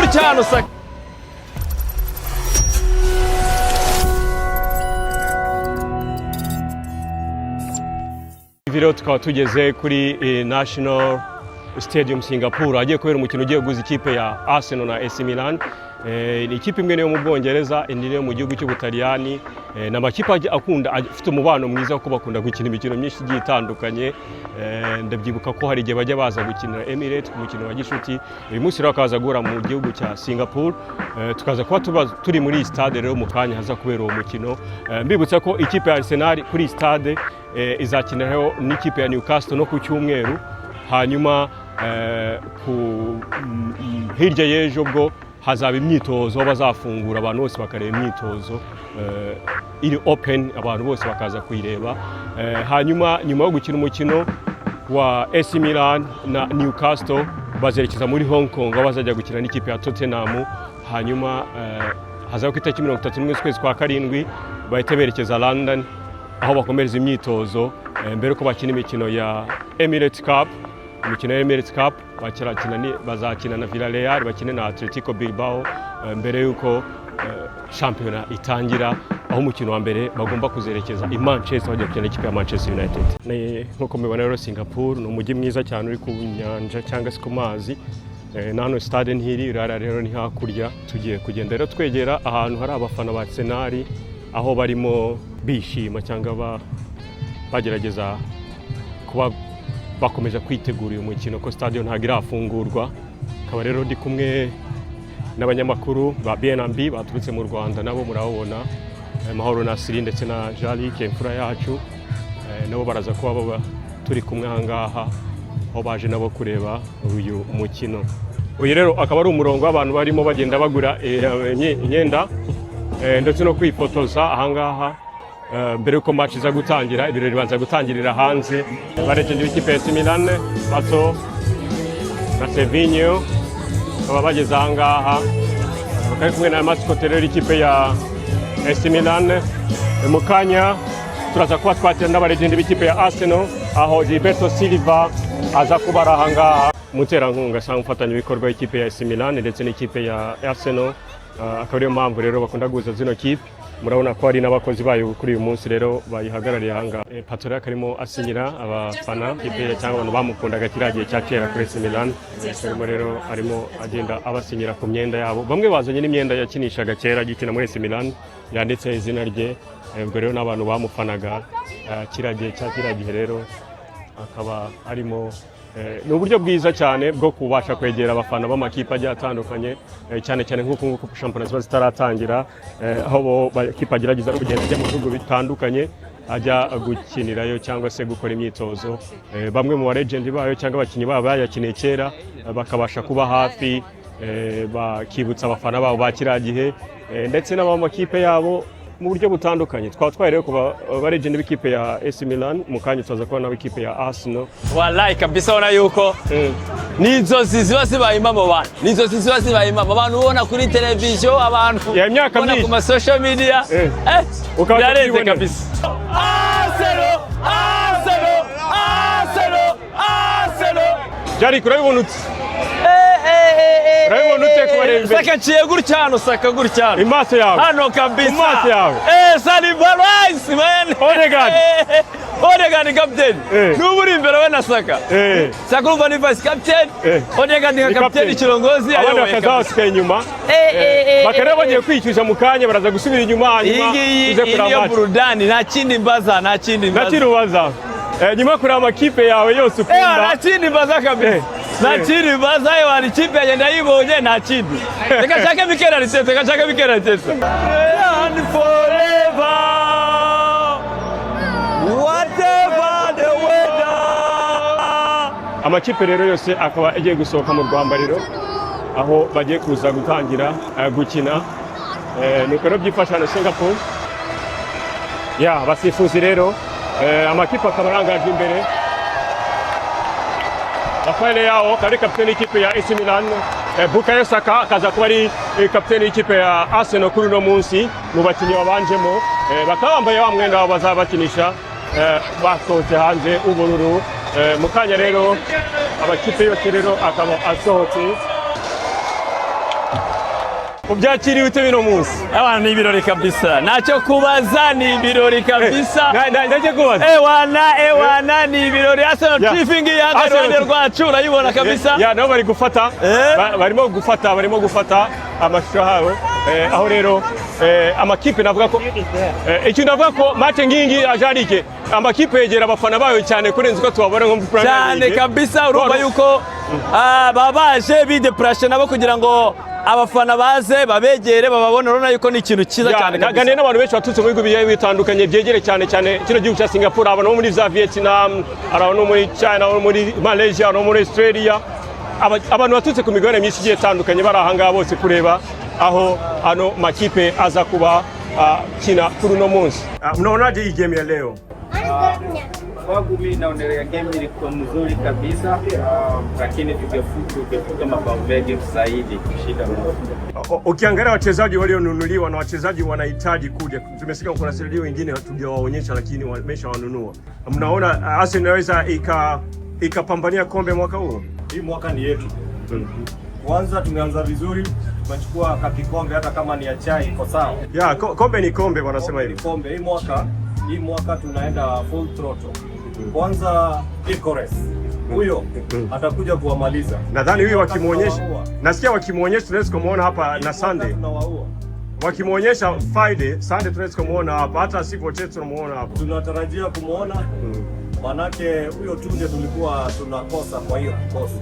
gutya hano Saka. Rero tukaba tugeze kuri National Stadium Singapore agiye kubera umukino ugiye guhuza ikipe ya Arsenal na AC Milan. Ni ikipe imwe yo mu Bwongereza, indi yo mu gihugu cy'Ubutaliyani. N'amakipe akunda afite umubano mwiza kuko bakunda gukina imikino myinshi igiye itandukanye. Ndabyibuka ko hari igihe bajya baza gukinira Emirates ku mukino wa gishuti. Uyu munsi rero akaza guhura mu gihugu cya Singapore. Tukaza kuba turi muri stade rero mu kanya haza kubera uwo mukino. Mbibutsa ko ikipe ya Arsenal kuri stade izakiniraho n'ikipe ya Newcastle no ku cyumweru. Hanyuma hirya y'ejo bwo hazaba imyitozo bazafungura abantu bose bakareba imyitozo iri open, abantu bose bakaza kuyireba. Hanyuma nyuma yo gukina umukino wa AC Milan na Newcastle bazerekeza muri Hong Kong aho bazajya gukina n'ikipe ya Tottenham. Hanyuma hazaba ku itariki 31 z'ukwezi kwa karindwi bahita berekeza London aho bakomereza imyitozo mbere ko bakina imikino ya Emirates Cup. Imikino ya Emirates Cup bazakina na Villarreal, bakine na Atletico Bilbao mbere yuko shampiyona itangira, aho umukino wa mbere bagomba kuzerekeza i Manchester bajya gukina ikipe ya Manchester United. Nkuko mubibona rero Singapore ni umujyi mwiza cyane uri ku nyanja cyangwa se ku mazi. Na hano stade ntiri rero ni hakurya. Tugiye kugenda rero twegera ahantu hari abafana ba Arsenal aho barimo bishima cyangwa bagerageza kuba bakomeje kwitegura uyu mukino ko stadion ntabwo irafungurwa. Kaba rero ndi kumwe n'abanyamakuru ba BNB baturutse mu Rwanda, nabo murabona Mahoro Nasiri ndetse na Jalike imfura yacu, nabo baraza kuba turi kumwe ahangaha aho baje nabo kureba uyu mukino. Uyu rero akaba ari umurongo w'abantu barimo bagenda bagura imyenda ndetse no kwifotoza ahangaha mbere yuko match iza gutangira. Ibirori banza gutangirira hanze. Abarejeje b'ikipe ya AC Milan Pato na Sevinho baba bageze ahangaha bakari kumwe na mascotte rero ikipe ya AC Milan. Mu kanya turaza kuba twakira n'abarejeje b'ikipe ya Arsenal aho Gilberto Silva aza kuba ahangaha muterankunga cyangwa umfatanya ibikorwa ikipe ya AC Milan ndetse n'ikipe ya Arsenal. Akaba ariyo mpamvu rero bakunda guhuza zino kipe. Murabona ko hari n'abakozi bayo kuri uyu munsi rero bayihagarariye ahangaha. Pato rero karimo asinyira abafana ikipe cyangwa abantu bamukundaga kiriya gihe cya kera kuri AC Milan. Karimo rero arimo agenda abasinyira ku myenda yabo. Bamwe bazanye n'imyenda yakinishaga kera gikina muri AC Milan yanditse izina rye. Ubwo rero n'abantu bamufanaga kiriya gihe rero akaba arimo ni uburyo bwiza cyane bwo kubasha kwegera abafana b'amakipe agiye atandukanye, cyane cyane nk'uko shampiyona ziba zitaratangira, aho amakipe agerageza kugenda ajya mu bihugu bitandukanye ajya gukinirayo cyangwa se gukora imyitozo. Bamwe mu baregendi bayo cyangwa abakinnyi babo bayakiniye kera bakabasha kuba hafi, bakibutsa abafana babo ba kiriya gihe ndetse n'abamakipe yabo mu buryo butandukanye. Twatwaye rero kuba baregendi b'ikipe ya AC Milan, mu kanya tuzaza kubona n'ikipe ya Arsenal. Wallahi kabisa ubona yuko n'inzozi ziba zibayima mu bantu, n'inzozi ziba zibayima abantu ubona kuri televiziyo, abantu ubona ku ma social media, byarenze kabisa. Arsenal, Arsenal, Arsenal, Arsenal. Jari kurabibona ute? Urabibona ute kubareba imbere? Saka ciye gutya hano, Saka gutya hano. Imaso yawe. Hano kabisa. Imaso yawe. Saliba Rice man. Odegaard captain. N'uburi imbere we na Saka. Saka urumva ni vice captain. Odegaard ni captain ikirongozi ayo. Abandi bakazasiga inyuma. Bakareba bagiye kwicyuza mu kanya baraza gusubira inyuma hanyuma uze kuraba. Iyo burudani nta kindi mbaza, nta kindi mbaza. Nta kindi mbaza. Nyuma kuri amakipe yawe yose ukunda. Nta kindi mbaza kabisa. Nta kindi mbaza yo ari kipe yagenda yibonye nta kindi. Reka shaka bikera risete, reka shaka bikera risete. And forever. Whatever the weather. Amakipe rero yose akaba agiye gusohoka mu rwambariro aho bagiye kuza gutangira gukina. Nuko rero byifasha na Singapore. Basifuzi rero amakipe akaba arangaje imbere. Rafael Leao kari kapiteni y'ikipe ya AC Milan, Bukayo Saka akaza kuba ari kapiteni y'ikipe ya Arsenal kuri uno munsi mu bakinnyi babanjemo. Bakaba bambaye wa mwenda wabo bazabakinisha basohotse hanze ubururu. Mu kanya rero abakipe yose rero akaba asohotse. Ubyakiriye ute bino munsi? Abana ni ibirori kabisa. Nacho kubaza ni ibirori kabisa. Ndaje kubaza. Ewana ni ibirori. Arsenal trifingi ya Rwanda rwacu urayibona kabisa. Ya nabo bari gufata. Barimo gufata amashusho hawe. Aho rero amakipe navuga ko ikintu navuga ko match ngingi ajarike amakipe yegera abafana bayo cyane kurenza uko tubabona nko Premier League. Cyane kabisa urumva yuko babaje bideprashe nabo kugira ngo abafana baze babegere bababona urona yuko ni ikintu cyiza cyane kabisa. Gane n'abantu benshi baturutse mu bihugu bigiye bitandukanye byegere cyane kino gihugu cya Singapore, abantu muri za Vietnam, abantu muri China, abantu muri Malaysia, abantu muri Australia, abantu baturutse ku migabane myinshi igiye itandukanye bari ahangaha bose kureba aho ano makipe aza kuba kina kuri uno munsi. Mnaonaje hii game ya leo? Kwangu mimi naonelea game ilikuwa mzuri kabisa, lakini tungefuta mabao mengi zaidi kushinda. Ukiangalia wachezaji walionunuliwa na wachezaji wanahitaji kuja. Tumesikia kuna wachezaji wengine hatujawaonyesha lakini wameshawanunua. Mnaona Arsenal inaweza ikapambania kombe mwaka huu? Hii mwaka ni yetu. Kwanza tumeanza vizuri, tumechukua kakikombe hata kama ni ya chai iko sawa. Ya, kombe ni kombe wanasema hivi. Kombe hii mwaka tunaenda full throttle. Kwanza Icores. Huyo atakuja kuwamaliza. Nadhani huyo wakimuonyesha. Nasikia wakimuonyesha tunaweza kumuona hapa na Sunday. Wakimuonyesha Friday, Sunday tunaweza kumuona hapa, hata sipo chetu tunamuona hapa. Tunatarajia kumuona. Manake huyo tu ndio tulikuwa tunakosa kwa hiyo kosa.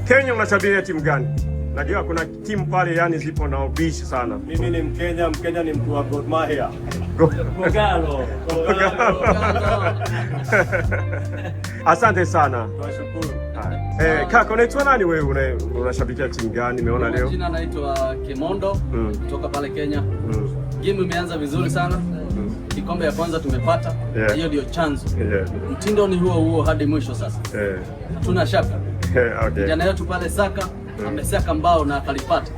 Kenya unashabiria timu gani? Najua kuna timu pale yani zipo na ubishi sana. Mimi ni Mkenya ni mtu wa Gor Mahia. Kogalo. Asante sana. Tunashukuru. Kaka unaitwa nani wewe? Unashabikia timu gani? Nimeona leo. Jina naitwa Kemondo kutoka pale Kenya. Game imeanza vizuri sana. Kikombe ya kwanza tumepata. Hiyo ndio chanzo. Mtindo ni huo hadi mwisho sasa. Hatuna shaka. Okay. Jana yetu pale Saka amesaka mbao na akalipata.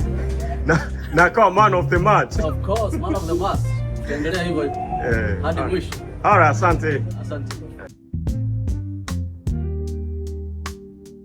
Na kama man of the match. Of course, man of the match. Tuendelea hivyo hadi mwisho. Alright, asante. Asante.